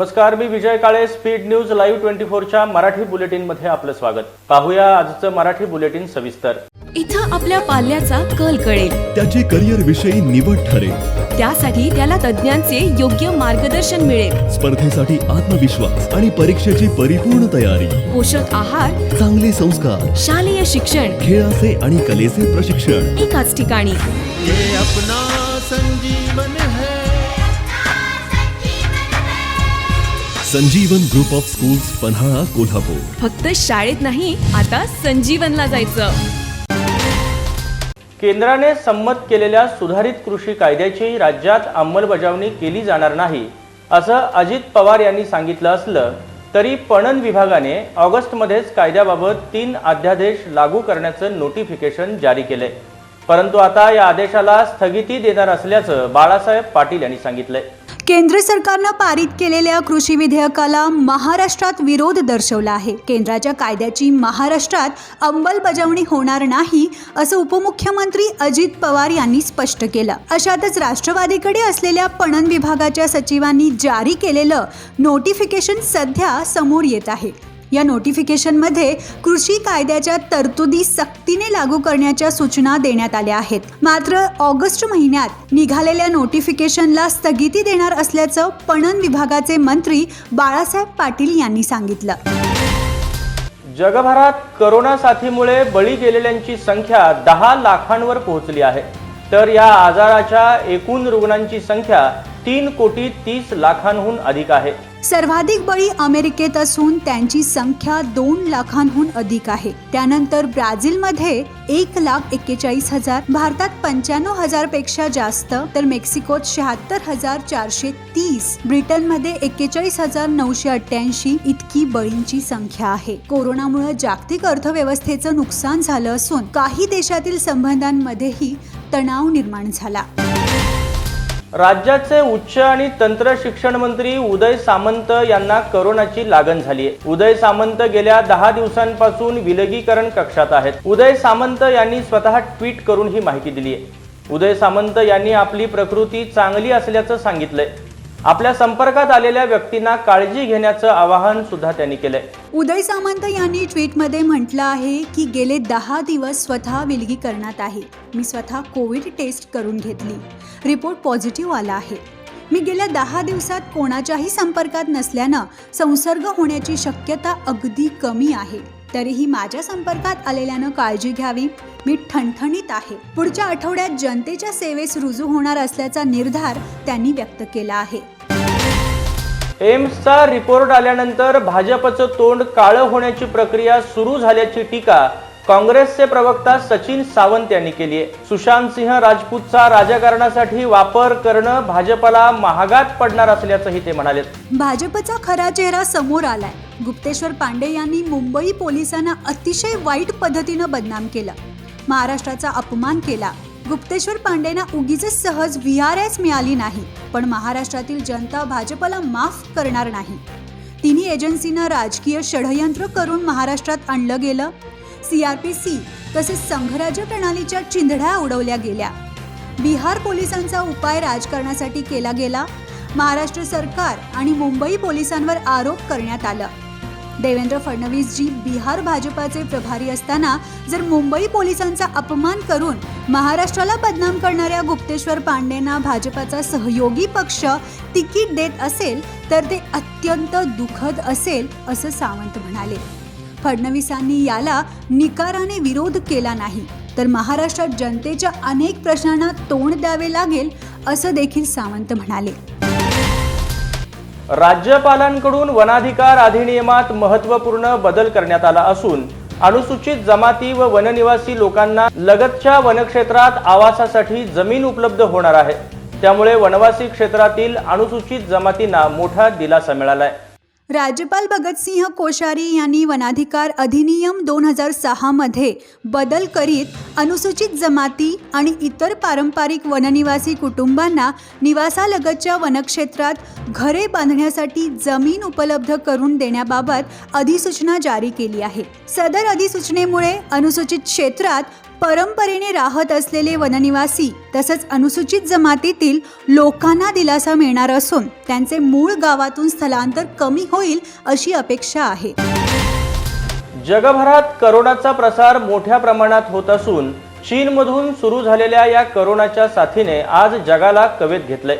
नमस्कार, मी Vijay Kale. Speed news live 24च्या मराठी बुलेटिन मध्ये आपलं स्वागत. पाहूया आजचं मराठी बुलेटिन सविस्तर. इथं आपल्या पाल्याचा कल कळेल, त्याची करिअर विषयी निवड ठरेल, त्यासाठी त्याला तज्ञांचे योग्य मार्गदर्शन मिळेल. स्पर्धेसाठी आत्मविश्वास आणि परीक्षेची परिपूर्ण तयारी, पोषक आहार, चांगले संस्कार, शालेय शिक्षण, खेळाचे आणि कलेचे प्रशिक्षण एकाच ठिकाणी. ये अपना संजीवन है. संजीवन group of schools, Panhala, Kolhapur. फक्त शाळेत नाही, आता संजीवनला जायचं. केंद्राने संमत केलेल्या सुधारित कृषी कायद्याची राज्यात अंमलबजावणी केली जाणार नाही असं अजित पवार यांनी सांगितलं असलं तरी पणन विभागाने ऑगस्टमध्येच कायद्याबाबत 3 अध्यादेश लागू करण्याचं नोटिफिकेशन जारी केलंय. परंतु आता या आदेशाला स्थगिती देणार असल्याचं बाळासाहेब पाटील यांनी सांगितलंय. केंद्र सरकारनं पारित केलेल्या कृषी विधेयकाला महाराष्ट्रात विरोध दर्शवला आहे. केंद्राच्या कायद्याची महाराष्ट्रात अंमलबजावणी होणार नाही असं उपमुख्यमंत्री अजित पवार यांनी स्पष्ट केलं. अशातच राष्ट्रवादीकडे असलेल्या पणन विभागाच्या सचिवांनी जारी केलेलं नोटिफिकेशन सध्या समोर येत आहे. या नोटिफिकेशनमध्ये कृषी कायद्याच्या तरतुदी सक्तीने लागू करण्याच्या सूचना देण्यात आल्या आहेत. मात्र ऑगस्ट महिन्यात निघालेल्या नोटिफिकेशनला स्थगिती देणार असल्याचं पणन विभागाचे मंत्री बाळासाहेब पाटील यांनी सांगितलं. जगभरात कोरोना साथीमुळे बळी गेलेल्यांची संख्या 10 लाखांवर पोहोचली आहे. तर या आजाराच्या एकूण रुग्णांची संख्या 3,30,00,000 अधिक आहे. सर्वाधिक बळी अमेरिकेत असून त्यांची संख्या 2 लाखांहून अधिक आहे. त्यानंतर ब्राझीलमध्ये 1,41,000, भारतात 95,000 पेक्षा जास्त, तर मेक्सिकोत 76,430, ब्रिटनमध्ये 41,988 इतकी बळींची संख्या आहे. कोरोनामुळे जागतिक अर्थव्यवस्थेचं नुकसान झालं असून काही देशातील संबंधांमध्येही तणाव निर्माण झाला. राज्याचे उच्च आणि तंत्र शिक्षण मंत्री उदय सामंत यांना कोरोनाची लागण झाली आहे. उदय सामंत गेल्या 10 दिवसांपासून विलगीकरण कक्षात आहेत. उदय सामंत यांनी स्वतः ट्विट करून ही माहिती दिली आहे. उदय सामंत यांनी आपली प्रकृती चांगली असल्याचं सांगितलंय. आपल्या संपर्कात आलेल्या व्यक्तींना काळजी घेण्याचं आवाहन सुद्धा त्यांनी केलंय. उदय सामंत यांनी ट्विटमध्ये म्हटलं आहे की गेले 10 दिवस स्वतः विलगीकरणात आहे. मी स्वतः कोविड टेस्ट करून घेतली, रिपोर्ट पॉझिटिव्ह आला आहे. मी गेल्या 10 दिवसात कोणाच्याही संपर्कात नसल्यानं संसर्ग होण्याची शक्यता अगदी कमी आहे. तरीही माझ्या संपर्कात आलेल्यानं काळजी घ्यावी. मी ठणठणीत आहे. पुढच्या आठवड्यात जनतेच्या सेवेस रुजू होणार असल्याचा निर्धार त्यांनी व्यक्त केला आहे. एम्सचा रिपोर्ट आल्यानंतर भाजपचं तोंड काळं होण्याची प्रक्रिया सुरू झाल्याची टीका काँग्रेसचे प्रवक्ता सचिन सावंत यांनी केली आहे. सुशांत सिंह राजपूतचा राजकारणासाठी वापर करणं भाजपला महागात पडणार असल्याचंही ते म्हणाले. भाजपचा खरा चेहरा समोर आलाय. गुप्तेश्वर पांडे यांनी मुंबई पोलिसांना अतिशय वाईट पद्धतीनं बदनाम केलं, महाराष्ट्राचा अपमान केला. गुप्तेश्वर पांडेंना उगीच सहज VRS मिळाली नाही, पण महाराष्ट्रातील जनता भाजपला माफ करणार नाही. तिन्ही एजन्सींना राजकीय षडयंत्र करून महाराष्ट्रात आणलं गेलं. CRPC तसेच संघराज्य प्रणालीच्या चिंधड्या उडवल्या गेल्या. बिहार पोलिसांचा उपाय राजकारणासाठी केला गेला. महाराष्ट्र सरकार आणि मुंबई पोलिसांवर आरोप करण्यात आला. देवेंद्र फडणवीस जी बिहार भाजपाचे प्रभारी असताना जर मुंबई पोलिसांचा अपमान करून महाराष्ट्राला बदनाम करणाऱ्या गुप्तेश्वर पांडेंना भाजपाचा सहयोगी पक्ष तिकीट देत असेल तर ते अत्यंत दुःखद असेल असं सावंत म्हणाले. फडणवीसांनी याला निकाराने विरोध केला नाही तर महाराष्ट्रात जनतेच्या अनेक प्रश्नांना तोंड द्यावे लागेल असं देखील सावंत म्हणाले. राज्यपालांकडून वनाधिकार अधिनियमात महत्त्वपूर्ण बदल करण्यात आला असून अनुसूचित जमाती व वननिवासी लोकांना लगतच्या वनक्षेत्रात आवासासाठी जमीन उपलब्ध होणार आहे. त्यामुळे वनवासी क्षेत्रातील अनुसूचित जमातींना मोठा दिलासा मिळालाय. राज्यपाल भगतसिंह कोश्यारी यांनी वनाधिकार अधिनियम 2006 मध्ये बदल करीत अनुसूचित जमाती आणि इतर पारंपरिक वननिवासी कुटुंबांना निवासालगतच्या वनक्षेत्रात घरे बांधण्यासाठी जमीन उपलब्ध करून देण्याबाबत अधिसूचना जारी केली आहे. सदर अधिसूचनेमुळे अनुसूचित क्षेत्रात परंपरेने राहत असलेले वननिवासी तसंच अनुसूचित जमातीतील लोकांना दिलासा मिळणार असून त्यांचे मूळ गावातून स्थलांतर कमी होईल अशी अपेक्षा आहे. जगभरात करोनाचा प्रसार मोठ्या प्रमाणात होत असून चीनमधून सुरू झालेल्या या करोनाच्या साथीने आज जगाला कवेत घेतलंय.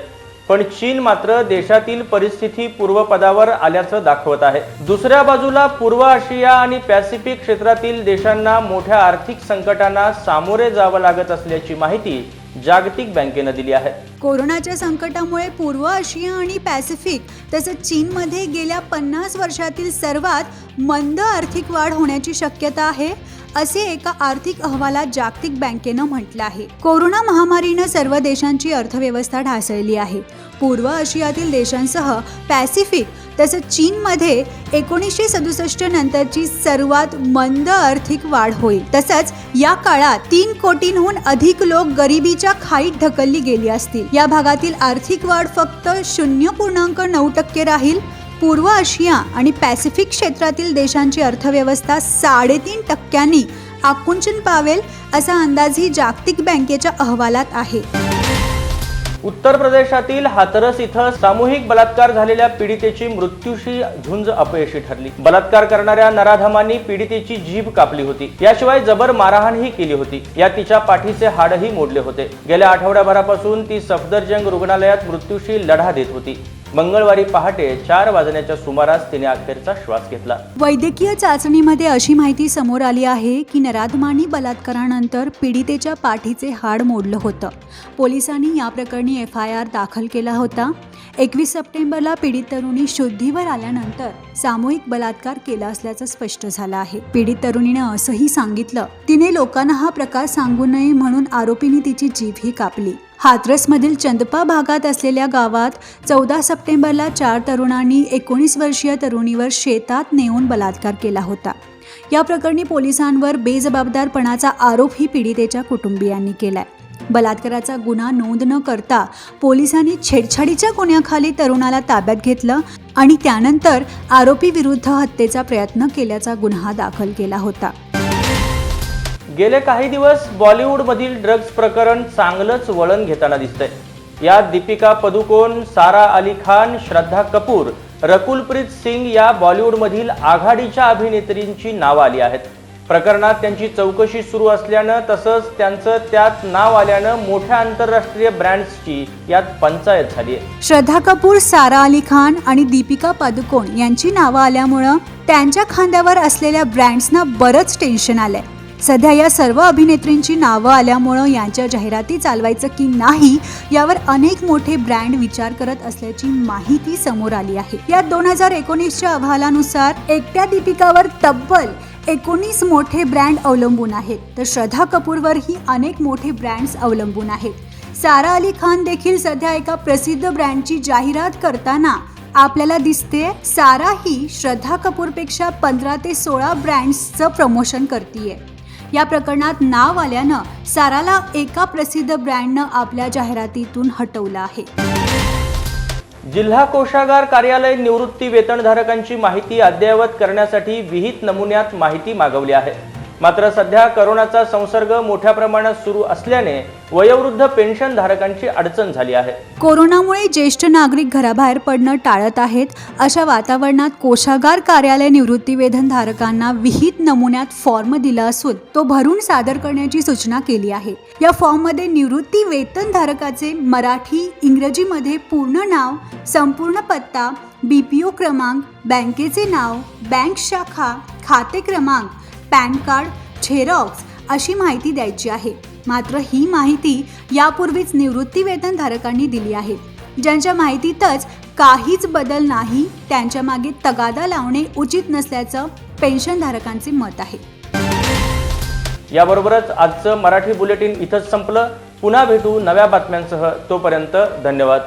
पण चीन मात्र देशातील परिस्थिती पूर्वपदावर आल्याचं दाखवत आहे. दुसऱ्या बाजूला पूर्व आशिया आणि पॅसिफिक क्षेत्रातील देशांना मोठ्या आर्थिक संकटांना सामोरे जावं लागत असल्याची माहिती जागतिक बँकेनं दिली आहे. कोरोनाच्या संकटामुळे पूर्व आशिया आणि पॅसिफिक तसंच चीनमध्ये गेल्या 50 वर्षातील सर्वात मंद आर्थिक वाढ होण्याची शक्यता आहे असे एका आर्थिक अहवालात जागतिक बँकेनं म्हटलं आहे. कोरोना महामारीनं सर्व देशांची अर्थव्यवस्था ढासळली आहे. पूर्व आशियातील देशांसह पॅसिफिक तसंच चीनमध्ये 1967 नंतरची सर्वात मंद आर्थिक वाढ होईल. तसंच या काळात 3 कोटींहून अधिक लोक गरिबीच्या खाईत ढकलली गेली असतील. या भागातील आर्थिक वाढ फक्त 0.9% राहील. पूर्व आशिया आणि पॅसिफिक क्षेत्रातील देशांची अर्थव्यवस्था 3.5% आकुंचन पावेल असा अंदाजही जागतिक बँकेच्या अहवालात आहे. उत्तर प्रदेशातील हाथरस इथं सामूहिक बलात्कार झालेल्या पीडितेची मृत्यूशी झुंज अपयशी ठरली. बलात्कार करणाऱ्या नराधमांनी पीडितेची जीभ कापली होती. याशिवाय जबर मारहाणही केली होती. यात तिच्या पाठीचे हाडही मोडले होते. गेल्या आठवड्याभरापासून ती सफदरजंग रुग्णालयात मृत्यूशी लढा देत होती. मंगळवारी पहाटे 4 वाजण्याच्या सुमारास तिने अखेरचा श्वास घेतला. वैद्यकीय चाचणीमध्ये अशी माहिती समोर आली आहे की नराधमांनी बलात्कारानंतर पीडितेच्या पाठीचे हाड मोडलं होतं. पोलिसांनी या प्रकरणी FIR दाखल केला होता. 21 सप्टेंबरला पीडित तरुणी शुद्धीवर आल्यानंतर सामूहिक बलात्कार केला असल्याचं स्पष्ट झालं आहे. पीडित तरुणीनं असंही सांगितलं तिने लोकांना हा प्रकार सांगू नये म्हणून आरोपीने तिची जीभही कापली. हाथरसमधील चंदपा भागात असलेल्या गावात 14 सप्टेंबरला 4 तरुणांनी 19 वर्षीय तरुणीवर शेतात नेऊन बलात्कार केला होता. या प्रकरणी पोलिसांवर बेजबाबदारपणाचा आरोपही पीडितेच्या कुटुंबियांनी केलाय. बलात्काराचा गुन्हा नोंद न करता पोलिसांनी छेडछाडीच्या गुन्ह्याखाली तरुणाला ताब्यात घेतलं आणि त्यानंतर आरोपी विरुद्ध हत्येचा प्रयत्न केल्याचा गुन्हा दाखल केला होता. गेले काही दिवस बॉलिवूडमधील ड्रग्ज प्रकरण चांगलंच वळण घेताना दिसतंय. यात दीपिका पदुकोण, सारा अली खान, श्रद्धा कपूर, रकुलप्रीत सिंग या बॉलिवूडमधील आघाडीच्या अभिनेत्रींची नावं आली आहेत. प्रकरणात त्यांची चौकशी सुरू असल्यानं तसंच त्यांचं त्यात नाव आल्यानं मोठ्या आंतरराष्ट्रीय ब्रँड्सची यात पंचायत झाली आहे. श्रद्धा कपूर, सारा अली खान आणि दीपिका पदुकोण यांची नावं आल्यामुळं त्यांच्या खांद्यावर असलेल्या ब्रँड्सना बरंच टेन्शन आलंय. सध्या या सर्व अभिनेत्रींची नावं आल्यामुळं यांच्या जाहिराती चालवायचं की नाही यावर अनेक मोठे ब्रँड विचार करत असल्याची माहिती समोर आली आहे. यात 2019च्या अहवालानुसार एकट्या दीपिकावर तब्बल 19 मोठे ब्रँड अवलंबून आहेत, तर श्रद्धा कपूरवरही अनेक मोठे ब्रँड्स अवलंबून आहेत. सारा अली खान देखील सध्या एका प्रसिद्ध ब्रँडची जाहिरात करताना आपल्याला दिसते. सारा ही श्रद्धा कपूरपेक्षा 15 ते 16 ब्रँड्सचं प्रमोशन करतीये. या प्रकरणात नाव आल्यानं साराला एका प्रसिद्ध ब्रँडनं आपल्या जाहिरातीतून हटवलं आहे. जिल्हा कोषागार कार्यालय निवृत्ती वेतनधारकांची माहिती अद्ययावत करण्यासाठी विहित नमुन्यात माहिती मागवली आहे. मात्र सध्या करोनाचा संसर्ग मोठ्या प्रमाणात सुरू असल्याने वयोवृद्ध पेन्शन धारकांची अडचण झाली आहे. कोरोनामुळे ज्येष्ठ नागरिक घराबाहेर पडणं टाळत आहेत. अशा वातावरणात कोषागार कार्यालय निवृत्ती वेतन धारकांना विहित नमुन्यात फॉर्म दिला असून तो भरून सादर करण्याची सूचना केली आहे. या फॉर्ममध्ये निवृत्ती वेतन धारकाचे मराठी, इंग्रजीमध्ये पूर्ण नाव, संपूर्ण पत्ता, BPO क्रमांक, बँकेचे नाव, बँक शाखा, खाते क्रमांक, पॅन कार्ड, झेरॉक्स अशी माहिती द्यायची आहे. मात्र ही माहिती यापूर्वीच निवृत्ती वेतन धारकांनी दिली आहे. ज्यांच्या माहितीतच काहीच बदल नाही त्यांच्या मागे तगादा लावणे उचित नसल्याचं पेन्शनधारकांचे मत आहे. याबरोबरच आजचं मराठी बुलेटिन इथंच संपलं. पुन्हा भेटू नव्या बातम्यांसह. तोपर्यंत धन्यवाद.